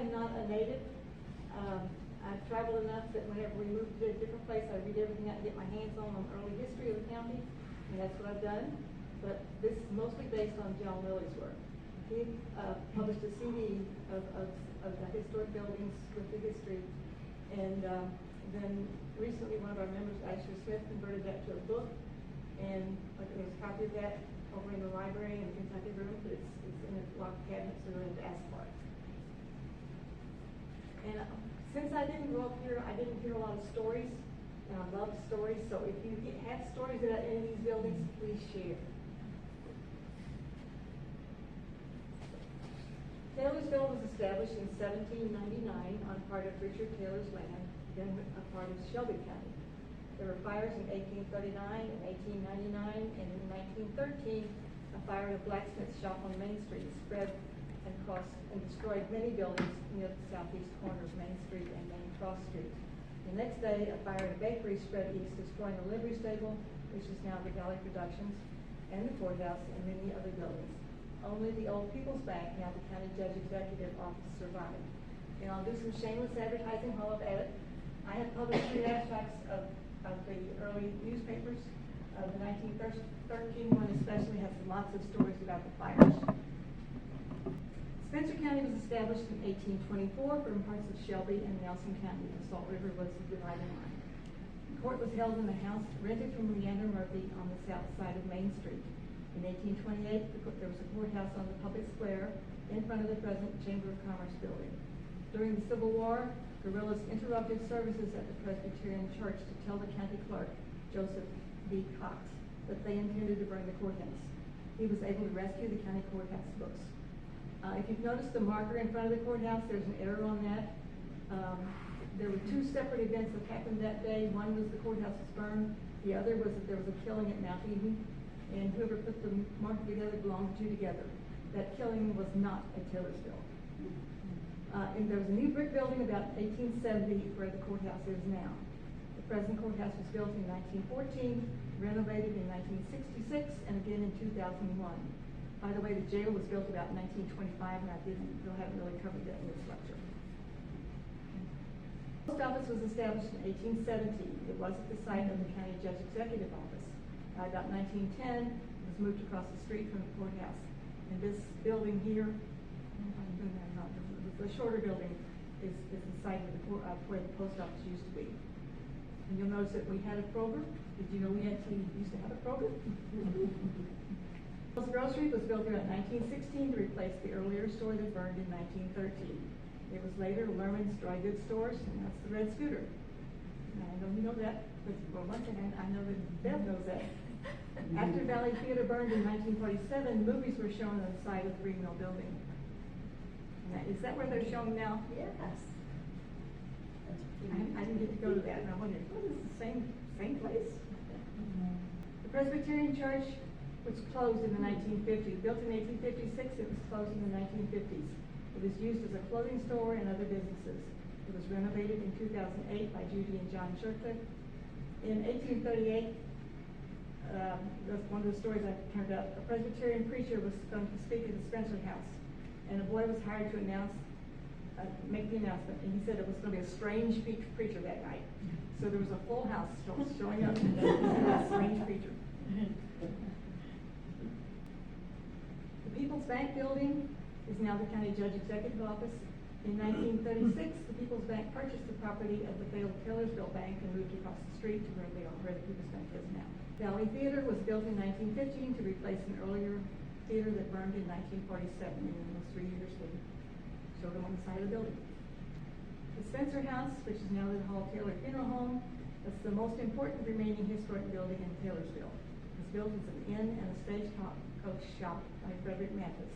am not a native. I've traveled enough that whenever we move to a different place, I read everything I can get my hands on early history of the county, and that's what I've done. But this is mostly based on John Lilly's work. He published a CD of the historic buildings with the history, and then recently one of our members, Ashley Smith, converted that to a book, and there's a copy of that over in the library in the Kentucky room, but it's in a locked cabinet, so we're going to ask for it. And since I didn't grow up here, I didn't hear a lot of stories, and I love stories, so if you have stories about any of these buildings, please share. Taylorsville was established in 1799 on part of Richard Taylor's land, then a part of Shelby County. There were fires in 1839 and 1899, and in 1913, a fire at a blacksmith shop on Main Street spread and crossed and destroyed many buildings near the southeast corner of Main Street and Main Cross Street. The next day, a fire at a bakery spread east, destroying the livery stable, which is now the Valley Productions, and the courthouse, and many other buildings. Only the old People's Bank, now the County Judge Executive Office, survived. And I'll do some shameless advertising while I'm at it. I have published 3 abstracts of the early newspapers. The 1913 one especially has lots of stories about the fires. Spencer County was established in 1824 from parts of Shelby and Nelson County. The Salt River was the dividing line. The court was held in the house rented from Leander Murphy on the south side of Main Street. In 1828, there was a courthouse on the public square in front of the present Chamber of Commerce building. During the Civil War, guerrillas interrupted services at the Presbyterian Church to tell the county clerk, Joseph B. Cox, that they intended to burn the courthouse. He was able to rescue the county courthouse books. If you've noticed the marker in front of the courthouse, there's an error on that. There were 2 separate events that happened that day. One was the courthouse was burned. The other was that there was a killing at Mount Eden, and whoever put the marker together belonged to together. That killing was not at Taylorsville. And there was a new brick building about 1870 where the courthouse is now. The present courthouse was built in 1914, renovated in 1966, and again in 2001. By the way, the jail was built about 1925, and I haven't really covered that in this lecture. The post office was established in 1870. It was at the site of the County Judge Executive Office. By about 1910, it was moved across the street from the courthouse. And this building here, the shorter building, is the site of where the post office used to be. And you'll notice that we had a Kroger. Did you know we used to have a Kroger? Bell's Grocery was built about 1916 to replace the earlier store that burned in 1913. It was later Lerman's Dry Goods Stores, and that's the red scooter. Now, I know you know that, but for one thing, I know that Bev knows that. After Valley Theater burned in 1947, movies were shown on the side of the Green Mill building. Is that where they're shown now? Yes. I didn't get to go to that, and I wondered, what is the same place? The Presbyterian Church was closed in the 1950s. Built in 1856, it was closed in the 1950s. It was used as a clothing store and other businesses. It was renovated in 2008 by Judy and John Shercliffe. In 1838, that's one of the stories I turned up. A Presbyterian preacher was going to speak at the Spencer House, and a boy was hired to make the announcement, and he said it was going to be a strange preacher that night. So there was a full house showing up to a strange preacher. The People's Bank building is now the County Judge Executive Office. In 1936, the People's Bank purchased the property of the failed Taylorsville Bank and moved across the street to where the People's Bank is now. Valley Theater was built in 1915 to replace an earlier theater that burned in 1947, and in those 3 years they showed them on the side of the building. The Spencer House, which is now the Hall Taylor Funeral Home, is the most important remaining historic building in Taylorsville. It was built as an inn and a stagecoach shop by Frederick Mathis.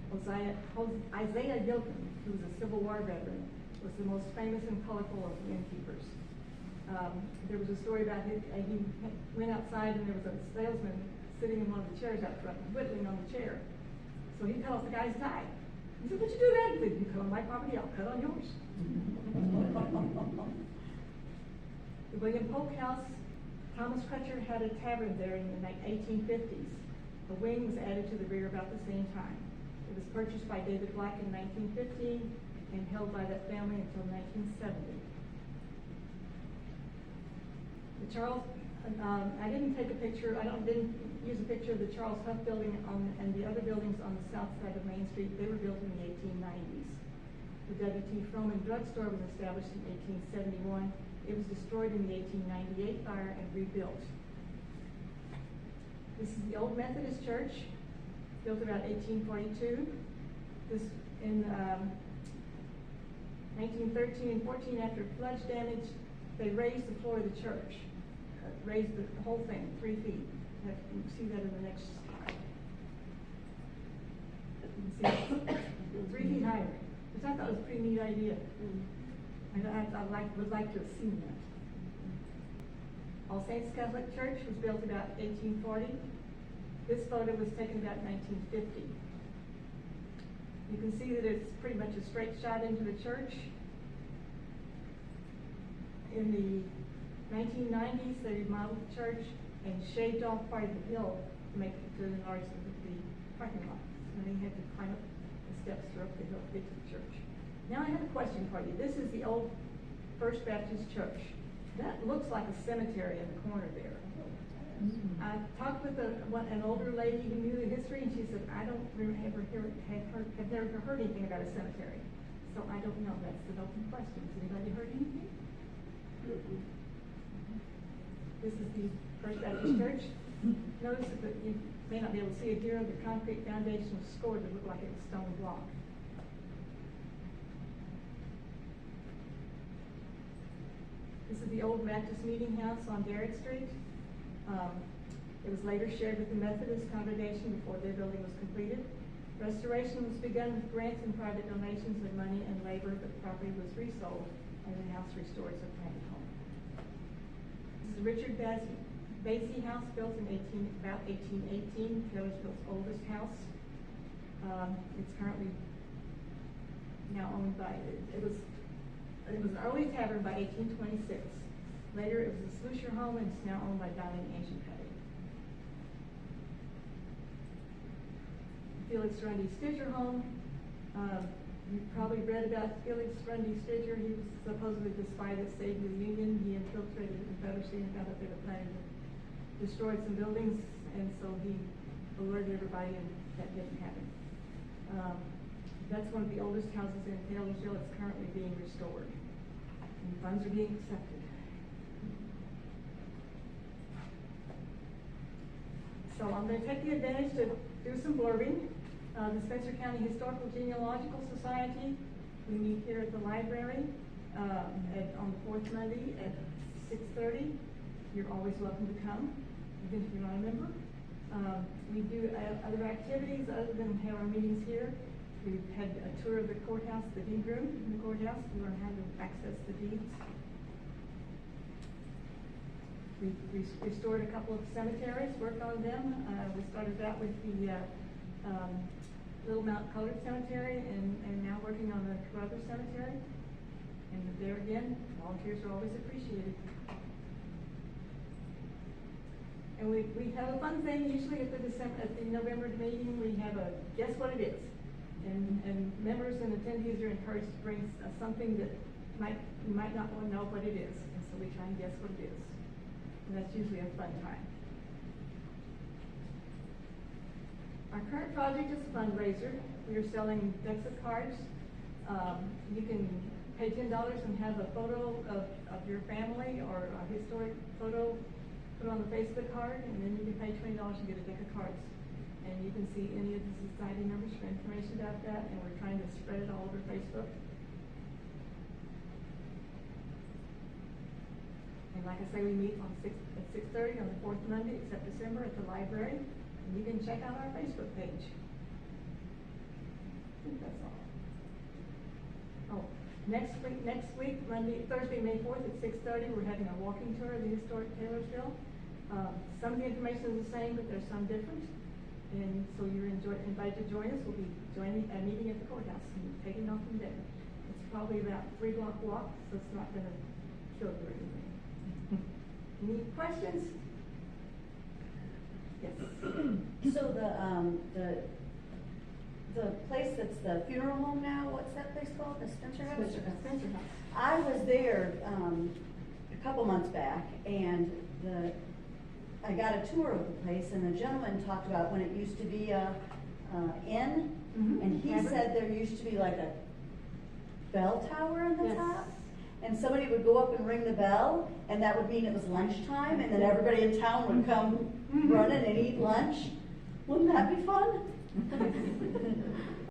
Isaiah Gilpin, who was a Civil War veteran, was the most famous and colorful of the innkeepers. There was a story about he went outside and there was a salesman sitting in one of the chairs out front, whittling on the chair. So he cut off the guy's tie. He said, "What'd you do that?" He said, "You cut on my property, I'll cut on yours." The William Polk House, Thomas Crutcher had a tavern there in the 1850s. A wing was added to the rear about the same time. It was purchased by David Black in 1915 and held by that family until 1970. The Charles, I didn't take a picture, didn't use a picture of the Charles Huff building and the other buildings on the south side of Main Street. They were built in the 1890s. The W.T. Froman drugstore was established in 1871. It was destroyed in the 1898 fire and rebuilt. This is the old Methodist church, built about 1842. This in 1913 and 14, after flood damage, they raised the floor of the church, raised the whole thing 3 feet. You can see that in the next slide. You can see 3 feet higher, which I thought was a pretty neat idea. I would like to have seen that. All Saints Catholic Church was built about 1840. This photo was taken about 1950. You can see that it's pretty much a straight shot into the church. In the 1990s, they remodeled the church and shaved off part of the hill to make it to enlarge the parking lot. And they had to climb up the steps or up the hill to get to the church. Now I have a question for you. This is the old First Baptist Church. That looks like a cemetery in the corner there. I talked with an older lady who knew the history, and she said, I don't have never heard anything about a cemetery. So I don't know. That's an open question. Has anybody heard anything? This is the First Baptist Church. Notice that you may not be able to see it here. The concrete foundation was scored to look like it was stone block. This is the old Baptist Meeting House on Derrick Street. It was later shared with the Methodist congregation before their building was completed. Restoration was begun with grants and private donations of money and labor, but the property was resold and the house restored as a private home. This is Richard Basie House, built in about 1818, Taylorsville's oldest house. It's currently now owned by, it was an early tavern by 1826. Later it was a Slusher home, and it's now owned by Dining Asian Cutting. Felix Rundy Stidger home. You've probably read about Felix Rundy Stidger. He was supposedly the spy that saved the Union. He infiltrated the Confederacy and found out they were planning to destroy some buildings, and so he alerted everybody, and that didn't happen. That's one of the oldest houses in Taylorsville. It's currently being restored, and funds are being accepted. So I'm going to take the advantage to do some blurbing. The Spencer County Historical Genealogical Society, we meet here at the library on the fourth Monday at 6:30. You're always welcome to come, even if you're not a member. We do other activities other than have our meetings here. We've had a tour of the courthouse, the deed room in the courthouse, to learn how to access the deeds. We restored a couple of cemeteries, worked on them. We started out with the Little Mount Colored Cemetery, and now working on the Carruthers Cemetery. And there again, volunteers are always appreciated. And we have a fun thing usually at the November meeting. We have a guess what it is, and members and attendees are encouraged to bring something that you might not want to know what it is, and so we try and guess what it is. And that's usually a fun time. Our current project is a fundraiser. We are selling decks of cards. You can pay $10 and have a photo of your family or a historic photo put on the face of the card, and then you can pay $20 and get a deck of cards. And you can see any of the society members for information about that, and we're trying to spread it all over Facebook. And like I say, we meet at 6:30 on the fourth Monday, except December, at the library. And you can check out our Facebook page. I think that's all. Oh, next week, Thursday, May 4th at 6:30, we're having a walking tour of the historic Taylorsville. Some of the information is the same, but there's some different. And so you're invited to join us. We'll be joining a meeting at the courthouse and taking off from there. It's probably about a 3-block walk, so it's not going to kill you or anything. Any questions? Yes. So the the place that's the funeral home now, what's that place called? The Spencer House? Spencer House. I was there, a couple months back, and I got a tour of the place, and the gentleman talked about when it used to be a inn, and he said there used to be like a bell tower on the top, and somebody would go up and ring the bell, and that would mean it was lunchtime, and then everybody in town would come running and eat lunch. Wouldn't that be fun?